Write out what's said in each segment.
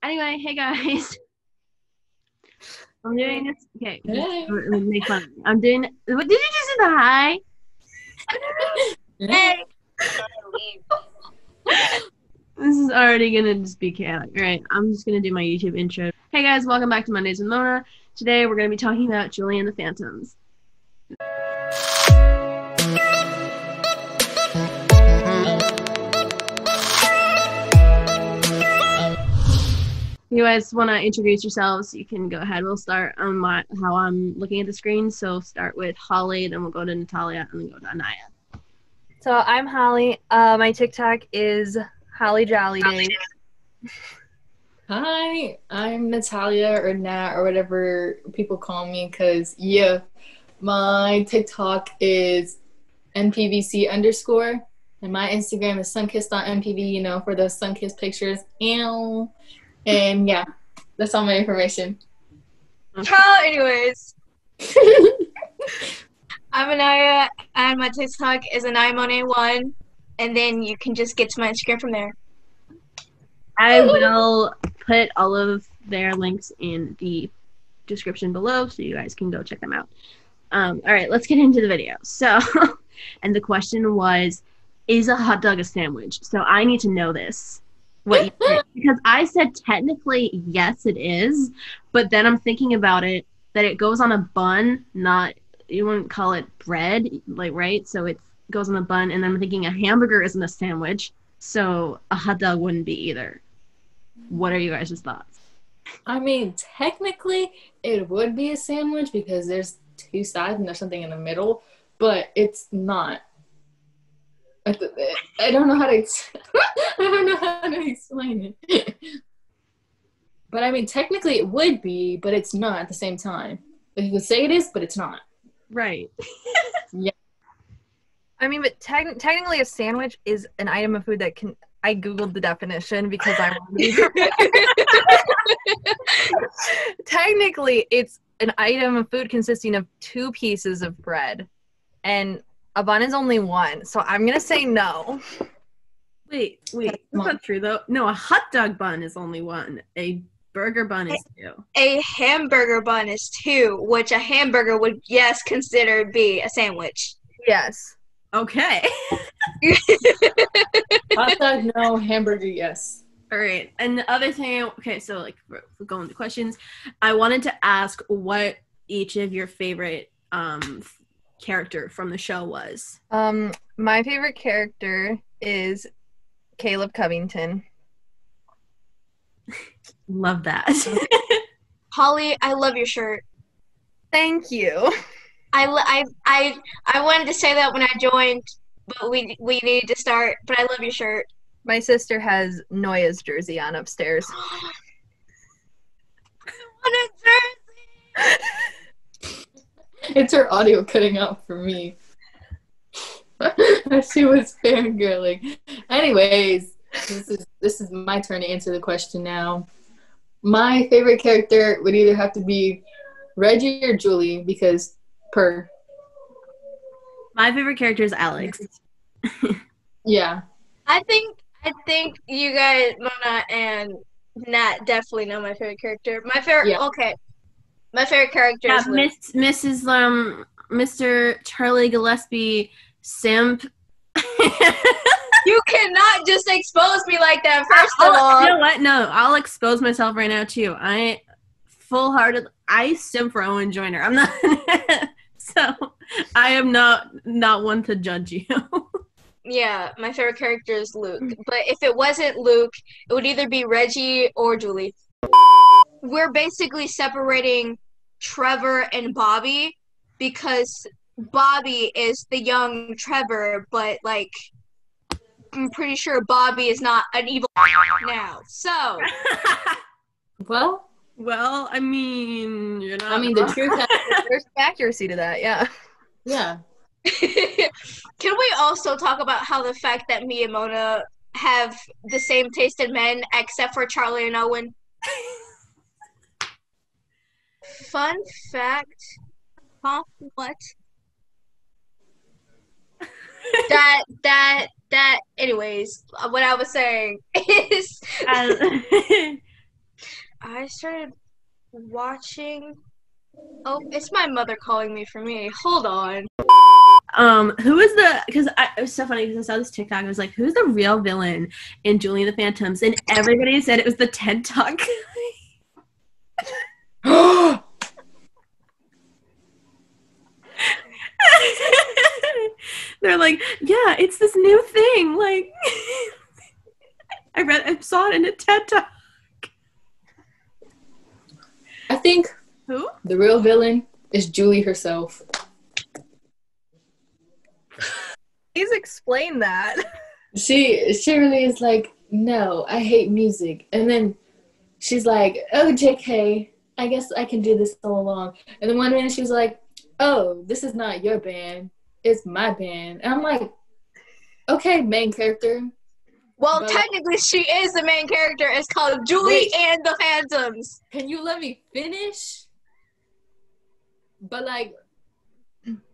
Anyway, hey guys. I'm doing this. Okay, just Hey. make fun of me. I'm doing. What did you just do? The hi? Hey. This is already gonna just be chaotic. All right, I'm just gonna do my YouTube intro. Hey guys, welcome back to Mondays with Mona. Today we're gonna be talking about Julie and the Phantoms. You guys want to introduce yourselves? You can go ahead. We'll start on how I'm looking at the screen. So start with Holly, then we'll go to Natalia, and then go to Anaya. So I'm Holly. My TikTok is Holly Jolly Days. Hi, I'm Natalia or Nat or whatever people call me because, my TikTok is NPVC_, and my Instagram is sunkissed.mpv, for those sunkissed pictures. Ew. And yeah, that's all my information. Anyways, I'm Anaya, and my TikTok is AnayaMonet1, and then you can just get to my Instagram from there. I will put all of their links in the description below so you guys can go check them out. All right, let's get into the video. So, and the question was, is a hot dog a sandwich? So I need to know this. What you think. Because I said technically yes it is, but then I'm thinking about it that it goes on a bun, not, you wouldn't call it bread, like, right? So it goes on a bun, and I'm thinking a hamburger isn't a sandwich, so a hot dog wouldn't be either. What are you guys' thoughts? I mean, technically it would be a sandwich because there's two sides and there's something in the middle, but it's not. I don't know how to I don't know how to explain it. But I mean, technically it would be, but it's not at the same time. Like, you could say it is, but it's not. Right. Yeah. I mean, but technically a sandwich is an item of food that can... I googled the definition because I wanted to be Technically, it's an item of food consisting of two pieces of bread, and a bun is only one, so I'm gonna say no. Wait, that's not true though. No, a hot dog bun is only one. A burger bun is two. A hamburger bun is two, which a hamburger would, yes, consider be a sandwich. Yes. Okay. Hot dog, no. Hamburger, yes. All right. And the other thing, okay, so like we're going to questions. I wanted to ask what each of your favorite character from the show was. My favorite character is Caleb Covington. Love that. Holly, I love your shirt. Thank you. I wanted to say that when I joined, but we needed to start. But I love your shirt. My sister has Noya's jersey on upstairs. What a jersey! It's her audio cutting out for me. She was fangirling. Anyways, this is my turn to answer the question now. My favorite character would either have to be Reggie or Julie because My favorite character is Alex. Yeah. I think you guys, Mona and Nat, definitely know my favorite character. My favorite, okay. My favorite character is Luke. Mr. Charlie Gillespie, simp. You cannot just expose me like that, first of all. You know what? No, I'll expose myself right now, too. I simp for Owen Joyner. I'm not... So, I am not one to judge you. Yeah, my favorite character is Luke. But if it wasn't Luke, it would either be Reggie or Julie. We're basically separating Trevor and Bobby because Bobby is the young Trevor, but, like, I'm pretty sure Bobby is not an evil now. So. Well, I mean, you're not. I mean, the truth has... There's some accuracy to that, yeah. Yeah. Can we also talk about how the fact that me and Mona have the same taste in men except for Charlie and Owen? Fun fact. Huh? What? Anyways, what I was saying is I started watching. Oh, it's my mother calling me for me. Hold on. Who is the? Because it was so funny because I saw this TikTok. I was like, "Who's the real villain in Julie and the Phantoms?" And everybody said it was the TED Talk. They're like, "Yeah, it's this new thing." Like, I saw it in a TED Talk. I think Who? the real villain is Julie herself. Please explain that. She really is like, no, I hate music. And then she's like, oh, JK, I guess I can do this all along. And then one minute she was like, oh, this is not your band. It's my band. And I'm like, okay, main character. Well, But- technically, she is the main character. It's called Julie Wait. and the Phantoms. Can you let me finish? But like,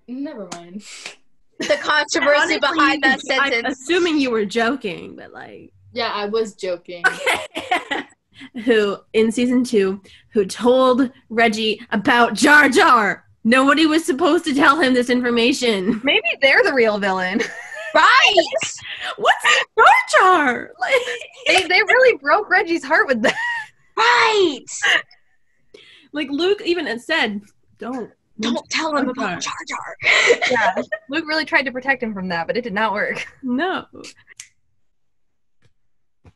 never mind. The controversy Honestly, behind that I'm sentence. assuming you were joking, but like, Yeah, I was joking. who in season 2 who told Reggie about Jar Jar? Nobody was supposed to tell him this information. Maybe they're the real villain. Right! What's Jar Jar? Like, They really broke Reggie's heart with that. Right! like Luke even had said, don't Don't tell him Jar about Jar. Jar Jar. Yeah. Luke really tried to protect him from that, but it did not work. No.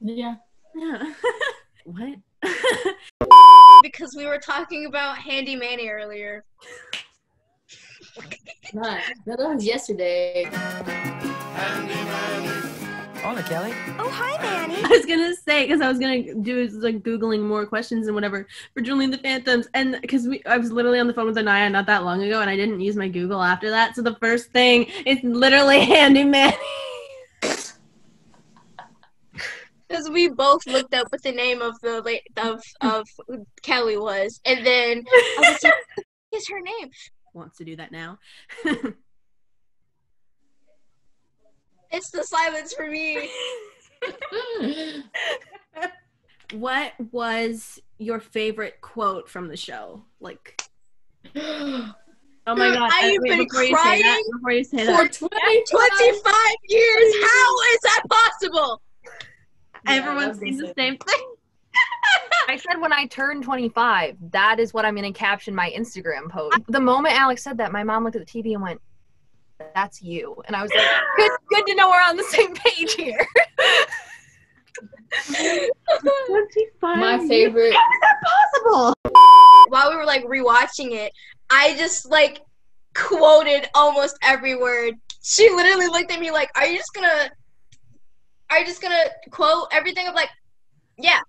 Yeah. Yeah. What? Because we were talking about Handy Manny earlier. Not. No, that was yesterday. Hola, Kelly. Oh, hi, Manny. I was gonna say, because I was gonna do like googling more questions and whatever for Julie and the Phantoms, and because I was literally on the phone with Anaya not that long ago, and I didn't use my Google after that, so the first thing is literally Handy Manny. Because we both looked up what the name of the of Kelly was, and then I was like, "What is her name?" Wants to do that now. It's the silence for me. What was your favorite quote from the show? Like, oh my god! I have been before you say that, crying before you say For that, 25 years. How is that possible? everyone's seen the same thing. I said when I turn 25, that is what I'm going to caption my Instagram post. The moment Alex said that, my mom looked at the TV and went, that's you. And I was like, good to know we're on the same page here. 25 My years? favorite. How is that possible? While we were like rewatching it, I just like quoted almost every word. She literally looked at me like, "Are you just gonna quote everything?" I'm like, "Yeah,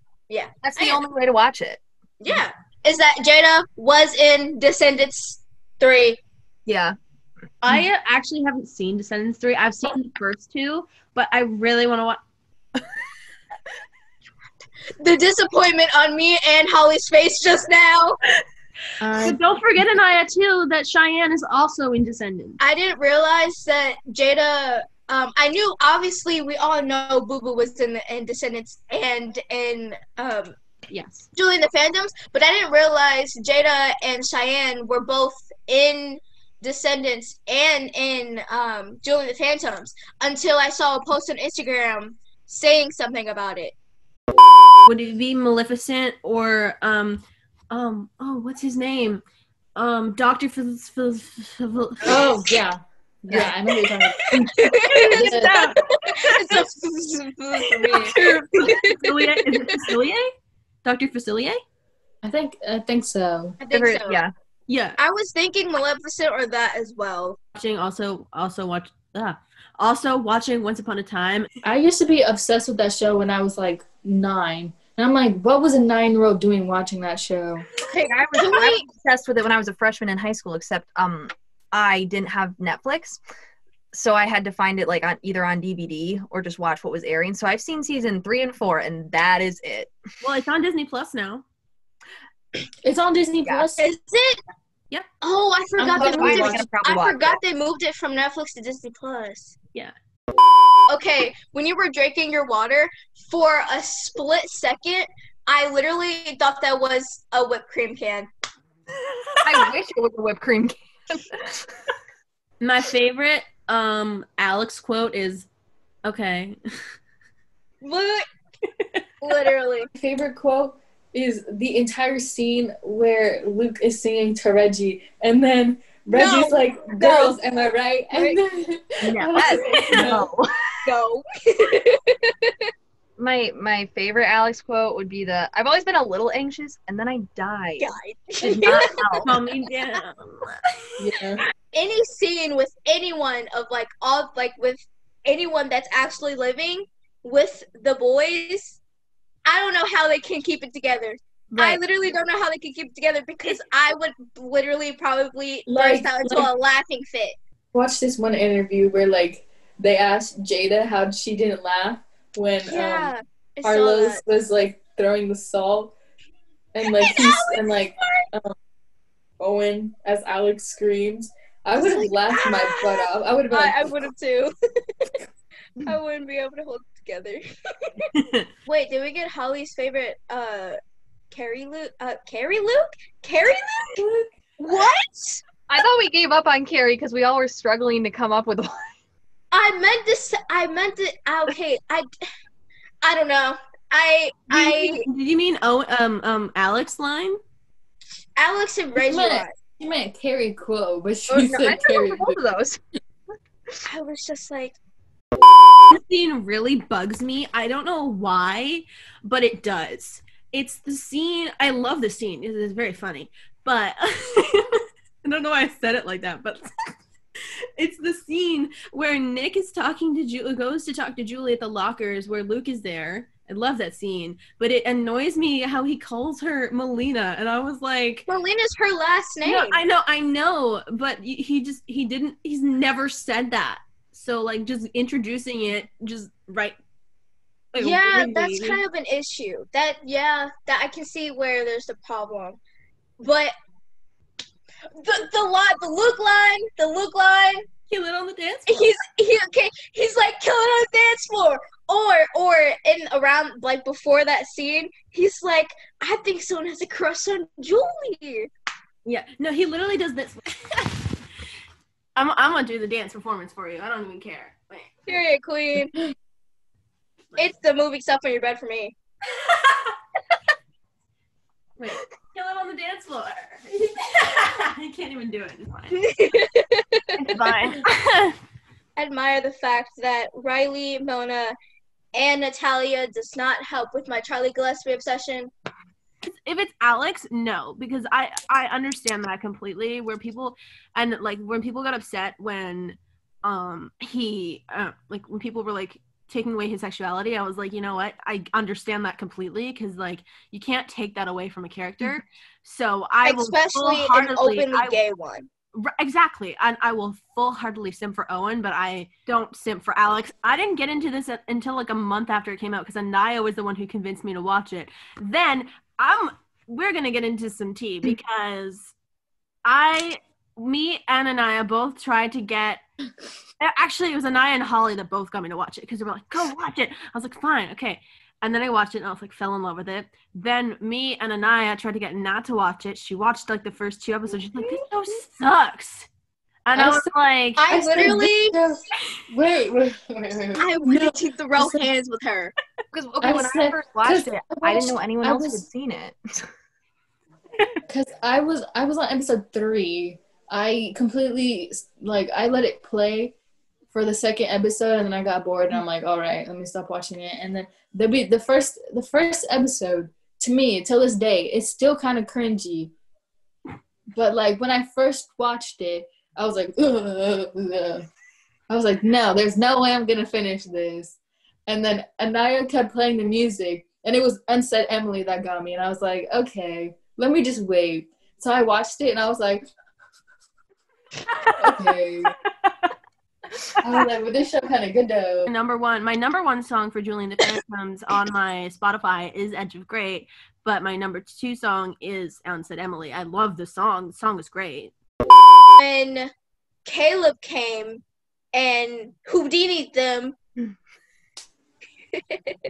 That's I the am. only way to watch it. yeah." Is that Jada was in Descendants 3? Yeah. I actually haven't seen Descendants 3. I've seen the first 2, but I really want to watch. The disappointment on me and Holly's face just now. But don't forget, Anaya, too, that Cheyenne is also in Descendants. I didn't realize that Jada. I knew obviously we all know Boo Boo was in Descendants and in Yes. Julie and the Phantoms, but I didn't realize Jada and Cheyenne were both in Descendants and in Julie and the Phantoms until I saw a post on Instagram saying something about it. Would it be Maleficent or what's his name? Dr. Oh, yeah. Yeah, I know what you're talking about. Facilier? Is it Facilier? Dr. Facilier? I think so. I think so. Yeah. Yeah. I was thinking Maleficent or that as well. Also watching Once Upon a Time. I used to be obsessed with that show when I was like 9. And I'm like, what was a 9-year-old doing watching that show? Okay, I was obsessed with it when I was a freshman in high school, except I didn't have Netflix. So I had to find it like either on DVD or just watch what was airing. So I've seen season 3 and 4, and that is it. Well, it's on Disney Plus now. It's on Disney Yeah. Plus. Is it? Yeah. Oh, I forgot they probably moved watch it. it. I forgot they moved it from Netflix to Disney Plus. Yeah. Okay, when you were drinking your water, for a split second, I literally thought that was a whipped cream can. I wish it was a whipped cream can. My favorite Alex quote is, "Okay." Literally. My favorite quote is the entire scene where Luke is singing to Reggie, and then Reggie's like, "Girls, am I right?" And then No. No. My favorite Alex quote would be I've always been a little anxious and then I died. Did God. not help. Calm me down. yeah. Any scene with anyone of like all like with anyone that's actually living with the boys, I don't know how they can keep it together. I Right. literally don't know how they can keep it together because I would literally probably Like- burst out into like- a laughing fit. Watch this one interview where like they asked Jada how she didn't laugh when Yeah. I saw Carlos that. was like throwing the salt, and like he's and like Owen as Alex screams. I would have like, laughed my butt off. I would have been like, I would have too. I wouldn't be able to hold it together. Wait, did we get Holly's favorite Carrie Luke? Carrie Luke? Carrie Luke? What? I thought we gave up on Carrie because we all were struggling to come up with one. I meant to okay, I don't know. Did you mean Alex line? Alex and Reggie line. She meant Carrie quote, but she Oh, no, said I Carrie. know both of those. I was just like, This scene really bugs me. I don't know why, but it does. It's the scene. I love the scene. It is very funny, but I don't know why I said it like that. But it's the scene where Nick is talking to goes to talk to Julie at the lockers where Luke is there. I love that scene, but it annoys me how he calls her Melina, and I was like, Melina's her last name. no, I know, but he's never said that. So like just introducing it just right. Like, Yeah, weirdly. that's kind of an issue. That I can see where there's the problem. But the Luke line, Kill it on the dance floor. he's like killing on the dance floor. Or in around like before that scene, he's like, I think someone has a crush on Julie. Yeah, no, he literally does this. I'm gonna do the dance performance for you. I don't even care. Wait. Period, queen. It's the moving stuff on your bed for me. Wait, kill it on the dance floor. I can't even do it. It's fine. It's fine. Admire the fact that Riley, Mona, and Natalia does not help with my Charlie Gillespie obsession. If it's Alex, no, because I understand that completely. Where people and like when people got upset when he like when people were like taking away his sexuality, I was like, you know what, I understand that completely because like you can't take that away from a character. So I will Especially an full-heartedly- openly gay one. Exactly. And I will full-heartedly simp for Owen, but I don't simp for Alex. I didn't get into this until like a month after it came out because Anaya was the one who convinced me to watch it. Then we're going to get into some tea because me and Anaya both tried to get, actually it was Anaya and Holly that both got me to watch it because they were like, go watch it. I was like, fine, okay. And then I watched it and I was like, fell in love with it. Then me and Anaya tried to get Nat to watch it. She watched like the first 2 episodes. She's like, this show sucks. And I was like, I literally, Wait. I wanted to throw hands with her. Because I when I said- first watched 'cause it, I didn't know anyone I else was- had seen it. Because I was on episode 3. I completely I let it play for the second episode, and then I got bored, and I'm like, all right, let me stop watching it. And then the first episode to me till this day, it's still kind of cringy. But like when I first watched it, I was like, ugh. I was like, no, there's no way I'm gonna finish this. And then Anaya kept playing the music, and it was Unsaid Emily that got me, and I was like, okay, let me just wait. So I watched it, and I was like, okay. I was like, well, this show kind of good though. my number one song for Julie and the Phantoms on my Spotify is Edge of Great, but my number 2 song is Unsaid Emily. I love the song. The song is great. When Caleb came and Houdini'd them,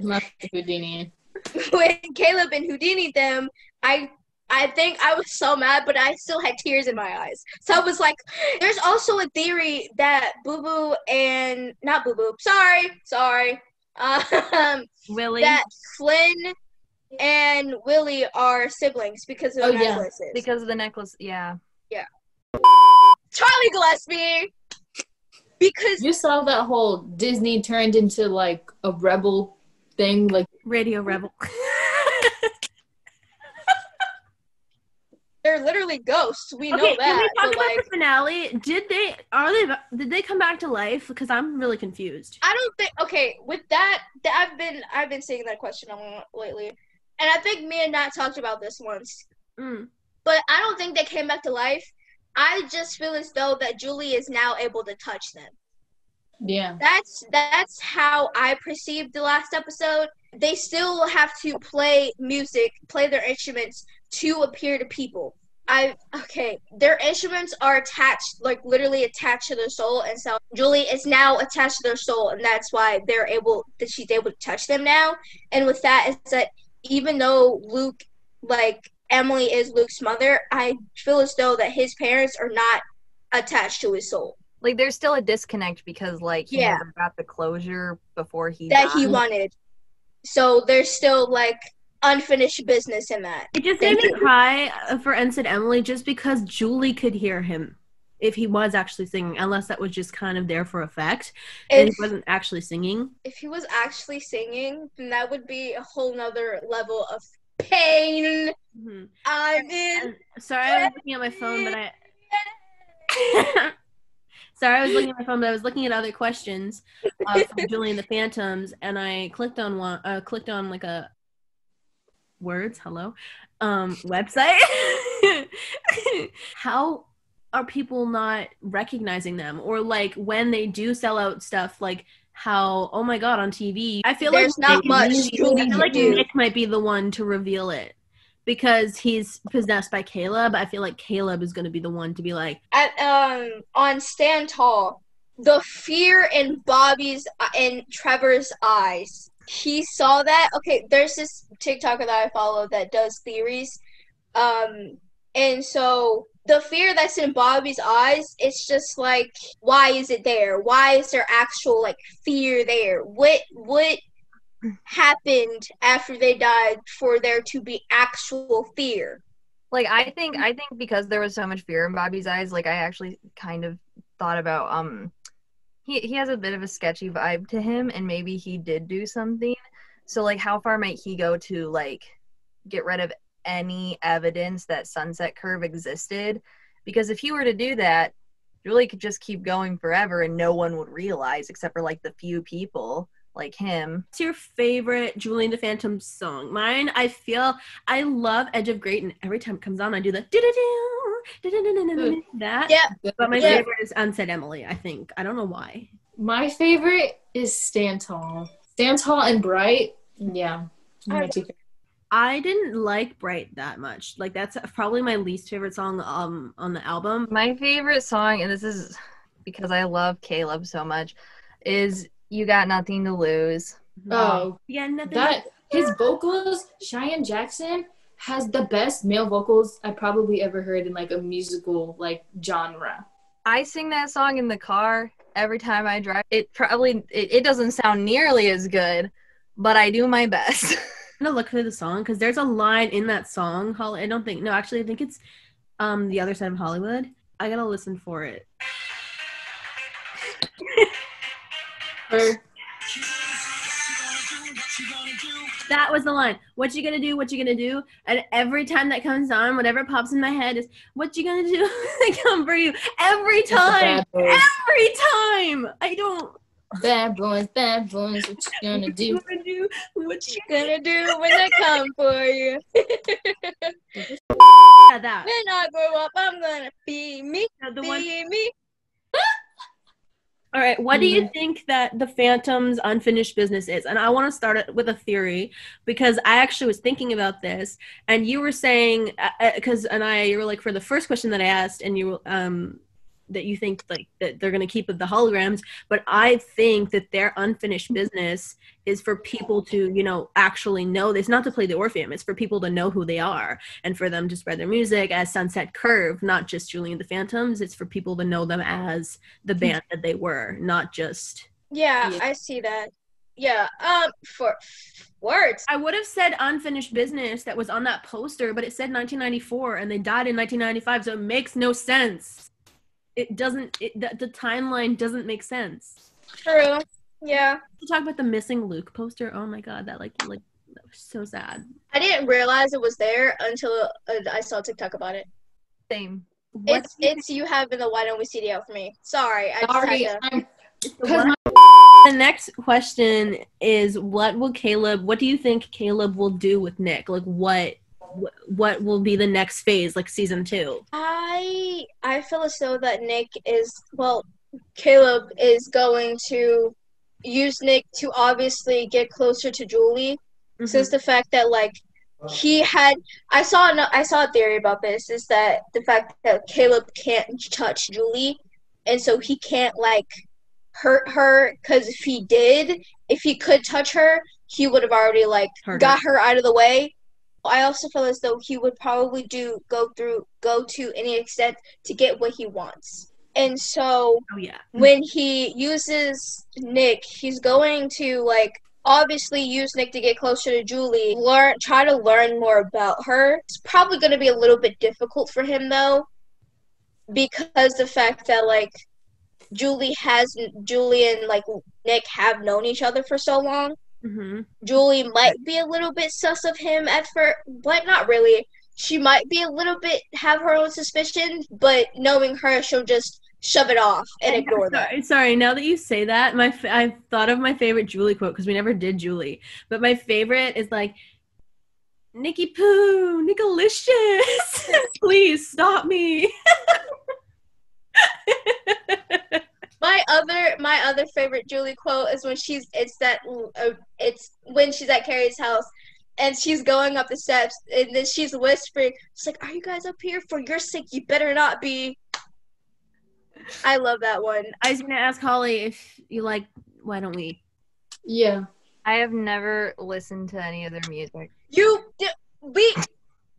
Not the Houdini. when Caleb and Houdini them, I think I was so mad, but I still had tears in my eyes. So I was like, there's also a theory that Boo Boo and not Boo Boo, sorry, Willie. that Flynn and Willie are siblings because of the necklaces. Because of the necklace, yeah. Charlie Gillespie. Because you saw that whole Disney turned into like a rebel thing, like Radio Rebel. they're literally ghosts. We know Okay, that. can we talk but about like, the finale? Did they come back to life? Because I'm really confused. I don't think. Okay, with that, I've been seeing that question a lot lately, and I think me and Nat talked about this once. But I don't think they came back to life. I just feel as though that Julie is now able to touch them. yeah. That's how I perceived the last episode. They still have to play music, play their instruments to appear to people. Their instruments are attached, like literally attached to their soul, and so Julie is now attached to their soul, and that's why she's able to touch them now. And with that is that even though Luke, like Emily is Luke's mother, I feel as though that his parents are not attached to his soul. Like there's still a disconnect because like he never got the closure before he that died. he wanted. So there's still like unfinished business in that. It just made me cry for Ensign Emily just because Julie could hear him if he was actually singing, unless that was just kind of there for effect and he wasn't actually singing. If he was actually singing, then that would be a whole nother level of pain. Mm-hmm. Sorry, I was looking at my phone, but I was looking at other questions from Julie and the Phantoms, and I clicked on like a website. How are people not recognizing them? Or like when they do sell out stuff, like how, oh my god, on TV, I feel there's like not much I Julie feel can like do. Nick might be the one to reveal it because he's possessed by Caleb. I feel like Caleb is going to be the one to be like, on Stand Tall, the fear in Bobby's and Trevor's eyes. He saw that. Okay, there's this TikToker that I follow that does theories. And so the fear that's in Bobby's eyes, it's just like, why is it there? Why is there actual like fear there? What happened after they died for there to be actual fear? Like I think because there was so much fear in Bobby's eyes, like I actually kind of thought about he has a bit of a sketchy vibe to him, and maybe he did do something. So like how far might he go to like get rid of any evidence that Sunset Curve existed? Because if he were to do that, Julie could just keep going forever and no one would realize except for like the few people like him. What's your favorite Julie and the Phantom song? Mine, I love Edge of Great, and every time it comes on I do the that. Yeah. But my favorite is Unsaid Emily, I think. I don't know why. My favorite is Stand Tall. Stand Tall and Bright. Yeah. I didn't like Bright that much. Like that's probably my least favorite song on the album. My favorite song, and this is because I love Caleb so much, is You Got Nothing to Lose. Oh, yeah, nothing. That his vocals, Cheyenne Jackson has the best male vocals I probably ever heard in like a musical like genre. I sing that song in the car every time I drive. It doesn't sound nearly as good, but I do my best. I'm gonna look for the song because there's a line in that song. I think it's The Other Side of Hollywood. I gotta listen for it. That was the line. What you gonna do? What you gonna do? And every time that comes on, whatever pops in my head is, what you gonna do? I come for you. Every time. Every time. I don't. Bad boys, what you gonna do? What you gonna do when I come for you? Yeah, that. When I grow up, I'm gonna be me. Me. All right, what do you think that the Phantom's unfinished business is? And I want to start it with a theory because I actually was thinking about this, and you were saying you were like for the first question that I asked, and you that you think like that they're gonna keep with the holograms, but I think that their unfinished business is for people to, you know, actually know this, not to play the Orpheum. It's for people to know who they are and for them to spread their music as Sunset Curve, not just Julie and the Phantoms. It's for people to know them as the band that they were, not just. Yeah, I see that. Yeah. For words. I would have said unfinished business that was on that poster, but it said 1994 and they died in 1995, so it makes no sense. It doesn't. The timeline doesn't make sense. True. Yeah. To talk about the missing Luke poster. Oh my god, that that was so sad. I didn't realize it was there until I saw TikTok about it. Same. It's you having the Why Don't We CDL for me. Sorry, I just had to. The next question is what do you think Caleb will do with Nick? Like what will be the next phase, like season 2? I feel as though that Caleb is going to use Nick to obviously get closer to Julie, since the fact that like I saw a theory about this, is that the fact that Caleb can't touch Julie, and so he can't like hurt her, because if he could touch her, he would have already like got her out of the way. I also feel as though he would probably go to any extent to get what he wants. And so when he uses Nick, he's going to like obviously use Nick to get closer to Julie, try to learn more about her. It's probably going to be a little bit difficult for him though, because the fact that like Julie and like Nick have known each other for so long. Julie might be a little bit sus of him at first, but not really. She might be a little bit have her own suspicions, but knowing her, she'll just shove it off and ignore that. Sorry, now that you say that, I thought of my favorite Julie quote, because we never did Julie, but my favorite is like, Nicky Poo, Nickalicious, please stop me. My other favorite Julie quote is when it's when she's at Carrie's house and she's going up the steps and then she's whispering, she's like, "Are you guys up here? For your sake, you better not be." I love that one. I was gonna ask Holly if you like Why Don't We? Yeah. I have never listened to any of their music.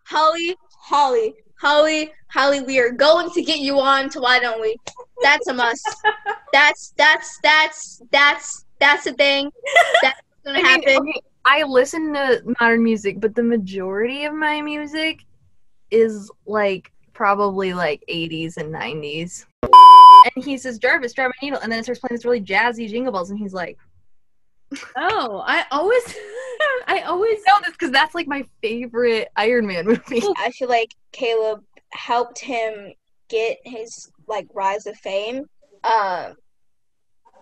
Holly, we are going to get you on to Why Don't We? That's a must. That's the thing. That's gonna happen. Okay, I listen to modern music, but the majority of my music is like probably like 80s and 90s. And he says, "Jarvis, drive my needle," and then it starts playing this really jazzy Jingle Bells, and he's like, "Oh, I always know this because that's like my favorite Iron Man movie." I feel like Caleb helped him get his like rise of fame. I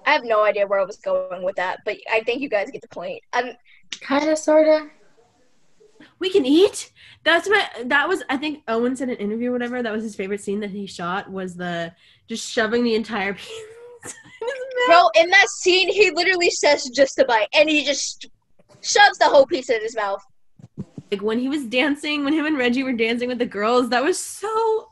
have no idea where I was going with that, but I think you guys get the point. Kind of, sort of. We can eat. That was I think Owen said in an interview or whatever, that was his favorite scene that he shot, was the just shoving the entire piece in his mouth. Bro, in that scene, he literally says just a bite, and he just shoves the whole piece in his mouth. Like when he was dancing, when him and Reggie were dancing with the girls, that was so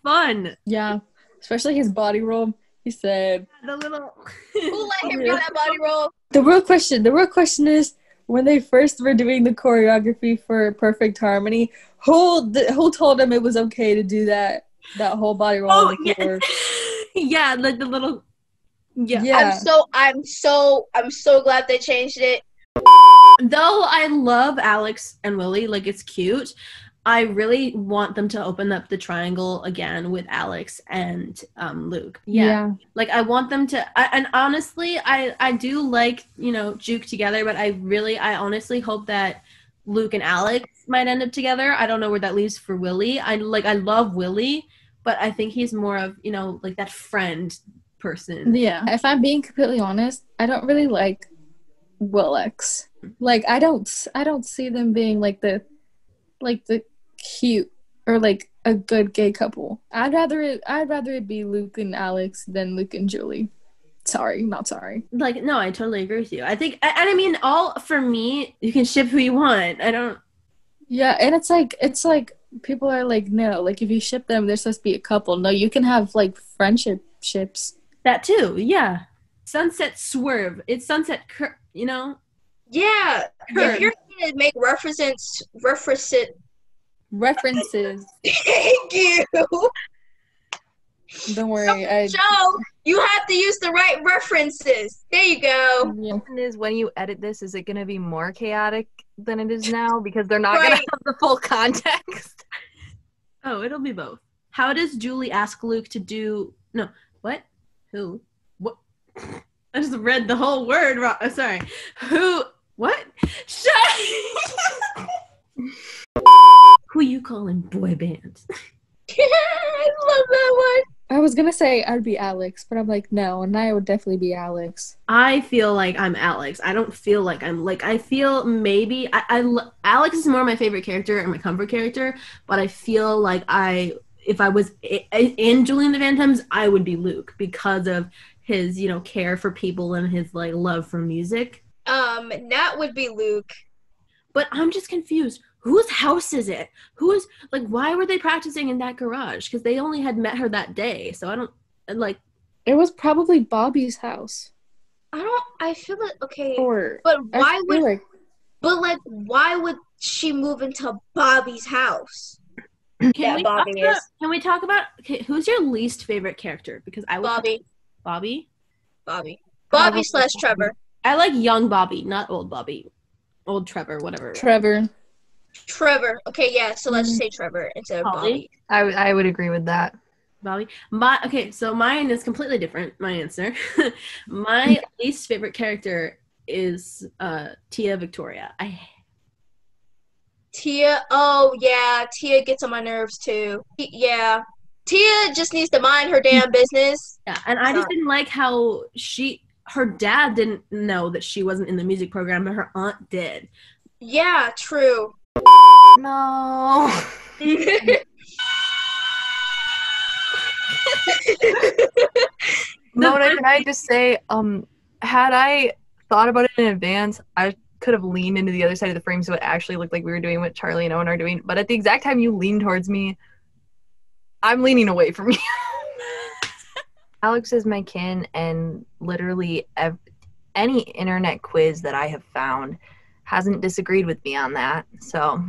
fun. Yeah, especially his body roll. He said, "The little." Who let him do that body roll? The real question is, when they first were doing the choreography for Perfect Harmony, who told him it was okay to do that whole body roll on the floor? Yeah, like the little. Yeah. I'm so glad they changed it. Though I love Alex and Willie, like it's cute, I really want them to open up the triangle again with Alex and Luke. Yeah. Like I want them to, and honestly, I do like, Juke together, but I honestly hope that Luke and Alex might end up together. I don't know where that leaves for Willie. I love Willie, but I think he's more of, like that friend person. Yeah. If I'm being completely honest, I don't really like Willix. Like I don't see them being like the cute or like a good gay couple. I'd rather it be Luke and Alex than Luke and Julie. Sorry, not sorry. Like no, I totally agree with you. I think, and I mean, all for me, you can ship who you want. I don't. Yeah, and it's like people are like, no, like if you ship them, they're supposed to be a couple. No, you can have like friendship ships. That too, yeah. Sunset Swerve. It's Sunset, you know? Yeah. Curve. If you're gonna make references. Thank you. Don't worry. Joe, you have to use the right references. There you go. Yeah. question is, when you edit this, is it going to be more chaotic than it is now? Because they're not going Right. to have the full context. Oh, it'll be both. How does Julie ask Luke to do... No, what? Who? What? I just read the whole word wrong. Oh, sorry. Who? What? Shut Who you calling boy band? I love that one. I was gonna say I'd be Alex, but I'm like, no, and I would definitely be Alex. I feel like I'm Alex. I don't feel like I'm like, I feel maybe Alex is more my favorite character and my comfort character, but I feel like if I was in Julie and the Phantoms, I would be Luke because of his, you know, care for people and his like love for music. Nat would be Luke. But I'm just confused. Whose house is it? Who's like, why were they practicing in that garage? Because they only had met her that day. So I don't like. It was probably Bobby's house. I feel like, okay, Or but I why feel would, like why would she move into Bobby's house? Can we Bobby talk about, is. Can we talk about who's your least favorite character? Because I would Bobby. Bobby. Bobby / Trevor. I like young Bobby, not old Bobby. Old Trevor, whatever. Trevor. Okay, yeah, so let's just say Trevor instead of Holly? Bobby. I would agree with that. Bobby. Okay, so mine is completely different, my answer. My least favorite character is Tia Victoria. Tia, oh yeah, Tia gets on my nerves too. Yeah. Tia just needs to mind her damn business. Yeah, and I just didn't like how her dad didn't know that she wasn't in the music program, but her aunt did. Yeah, true. No. Mona, can I just say, had I thought about it in advance, I could have leaned into the other side of the frame so it actually looked like we were doing what Charlie and Owen are doing. But at the exact time you lean towards me, I'm leaning away from you. Alex is my kin, and literally any internet quiz that I have found hasn't disagreed with me on that. So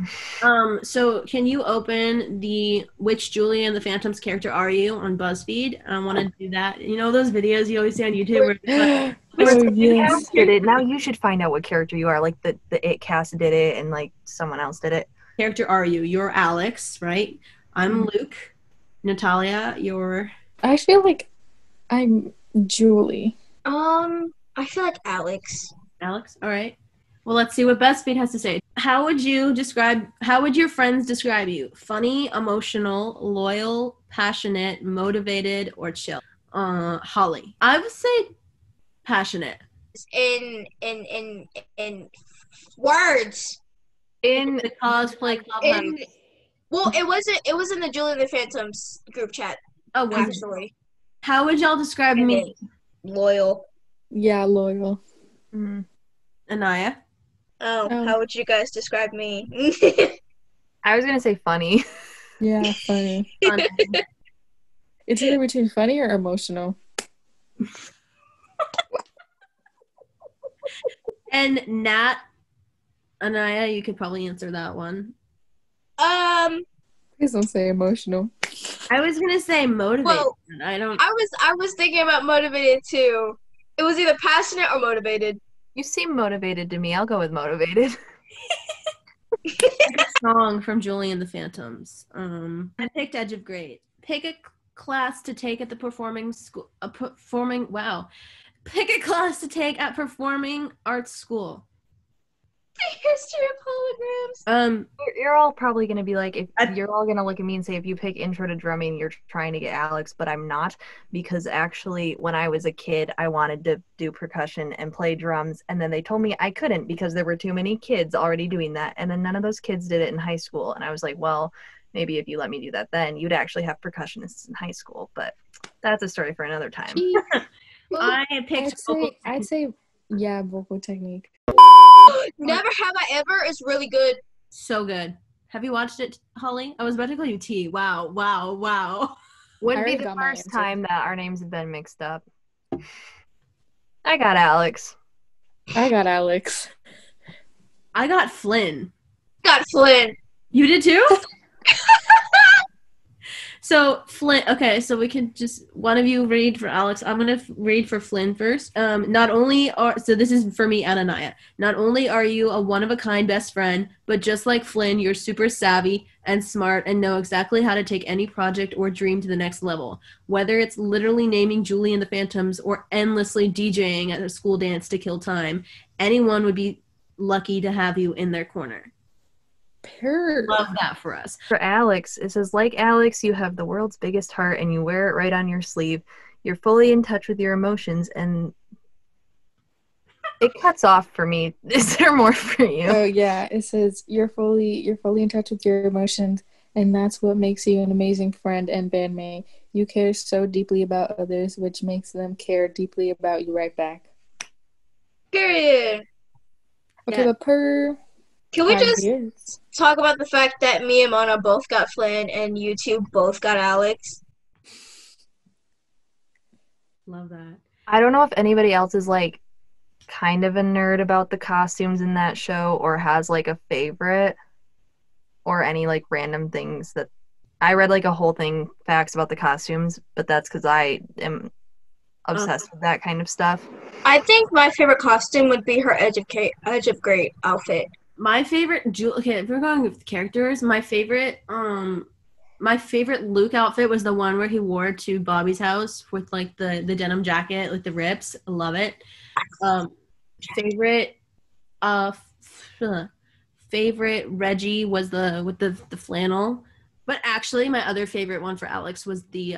can you open the which Julie and the Phantoms character are you on BuzzFeed? I want to do that. You know those videos you always see on YouTube where it's like, Yes. did it. Now you should find out what character you are. Like the It cast did it, and like someone else did it. character are you? You're Alex, right? I'm Luke. Natalia, you're... I feel like I'm Julie. I feel like Alex. Alex? All right. Well, let's see what BuzzFeed has to say. How would your friends describe you? Funny, emotional, loyal, passionate, motivated, or chill? Holly. I would say passionate. In words. In The cosplay club. Well, it was in the Julie and the Phantoms group chat, Oh, was it? actually. How would y'all describe And me? Loyal. Yeah, loyal. Anaya? Oh, how would you guys describe me? I was gonna say funny. Yeah, funny. Funny. It's either between funny or emotional. And Nat, Anaya, you could probably answer that one. Please don't say emotional. I was gonna say motivated. Well, I don't. I was thinking about motivated too. It was either passionate or motivated. You seem motivated to me. I'll go with motivated. Song from Julie and the Phantoms. I picked Edge of Great. Pick a class to take at the performing school. Pick a class to take at performing arts school. The history of holograms. You're all probably going to be like, you're all going to look at me and say, if you pick intro to drumming, you're trying to get Alex, but I'm not, because actually when I was a kid, I wanted to do percussion and play drums, and then they told me I couldn't because there were too many kids already doing that, and then none of those kids did it in high school, and I was like, well, maybe if you let me do that then, you'd actually have percussionists in high school, but that's a story for another time. I picked. I'd say, yeah, vocal technique. Never Have I Ever is really good. So good. Have you watched it, Holly? I was about to call you T. Wow. Wouldn't already be the got my first answer. time that our names have been mixed up. I got Alex. I got Alex. I got Flynn. Got Flynn. You did too? So Flynn, okay, so we can just, one of you read for Alex. I'm going to read for Flynn first. So this is for me, Ananaya. Not only are you a one-of-a-kind best friend, but just like Flynn, you're super savvy and smart and know exactly how to take any project or dream to the next level. Whether it's literally naming Julie and the Phantoms or endlessly DJing at a school dance to kill time, anyone would be lucky to have you in their corner. Love that for us. For Alex, it says, like Alex, you have the world's biggest heart and you wear it right on your sleeve. You're fully in touch with your emotions, and it cuts off for me. Is there more for you? Oh yeah, it says you're fully in touch with your emotions, and that's what makes you an amazing friend and bandmate. You care so deeply about others, which makes them care deeply about you right back. Period. Okay, Yeah. but Can we I just guess. talk about the fact that me and Mona both got Flynn and you two both got Alex? Love that. I don't know if anybody else is like kind of a nerd about the costumes in that show or has like a favorite or any like random things that I read like a whole thing facts about the costumes, but that's because I am obsessed with that kind of stuff. I think my favorite costume would be her Edge of Great outfit. My favorite, okay, if we're going with characters, my favorite Luke outfit was the one where he wore to Bobby's house with like the denim jacket, like the rips. I love it. Favorite Reggie was with the flannel. But actually, my other favorite one for Alex was the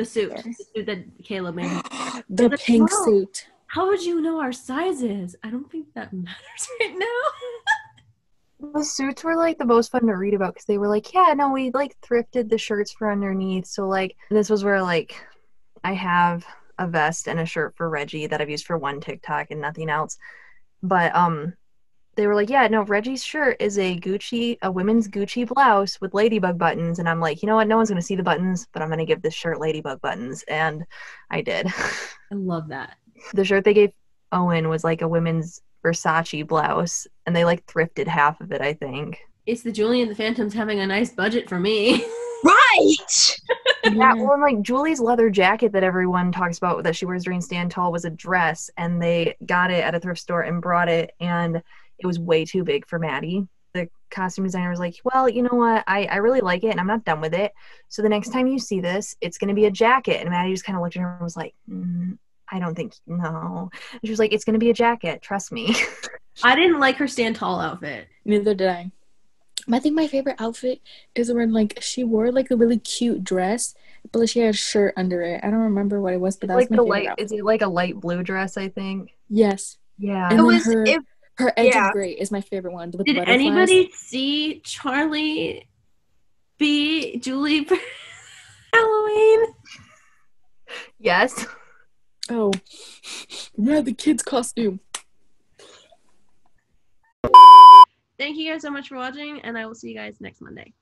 suit that Caleb made. The Like, pink wow. suit. How would you know our sizes? I don't think that matters right now. The suits were like the most fun to read about because they were like, yeah, no, we like thrifted the shirts for underneath. So like this was where like I have a vest and a shirt for Reggie that I've used for one TikTok and nothing else. But they were like, yeah, no, Reggie's shirt is a women's Gucci blouse with ladybug buttons. And I'm like, you know what? No one's going to see the buttons, but I'm going to give this shirt ladybug buttons. And I did. I love that. The shirt they gave Owen was like a women's Versace blouse, and they like thrifted half of it, I think. It's the Julie and the Phantoms having a nice budget for me. Right! Yeah, well, and like Julie's leather jacket that everyone talks about that she wears during Stand Tall was a dress, and they got it at a thrift store and brought it, and it was way too big for Maddie. The costume designer was like, well, you know what? I really like it, and I'm not done with it. So the next time you see this, it's going to be a jacket. And Maddie just kind of looked at her and was like, I don't think, no. And she was like, it's going to be a jacket. Trust me. I didn't like her Stand Tall outfit. Neither did I. I think my favorite outfit is when like she wore like a really cute dress, but she had a shirt under it. I don't remember what it was, but that was my favorite outfit. Is it like a light blue dress, I think? Yes. Yeah. And then her Edge yeah. of Grey is my favorite one. With Did butterflies. anybody see Charlie be Julie for Halloween? Yes. Oh, yeah, the kid's costume. Thank you guys so much for watching, and I will see you guys next Monday.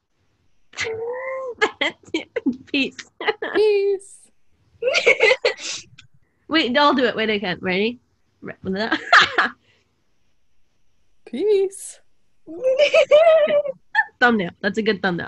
Peace. Peace. Wait, I'll do it. Wait, I can't. Ready? Peace. Thumbnail. That's a good thumbnail.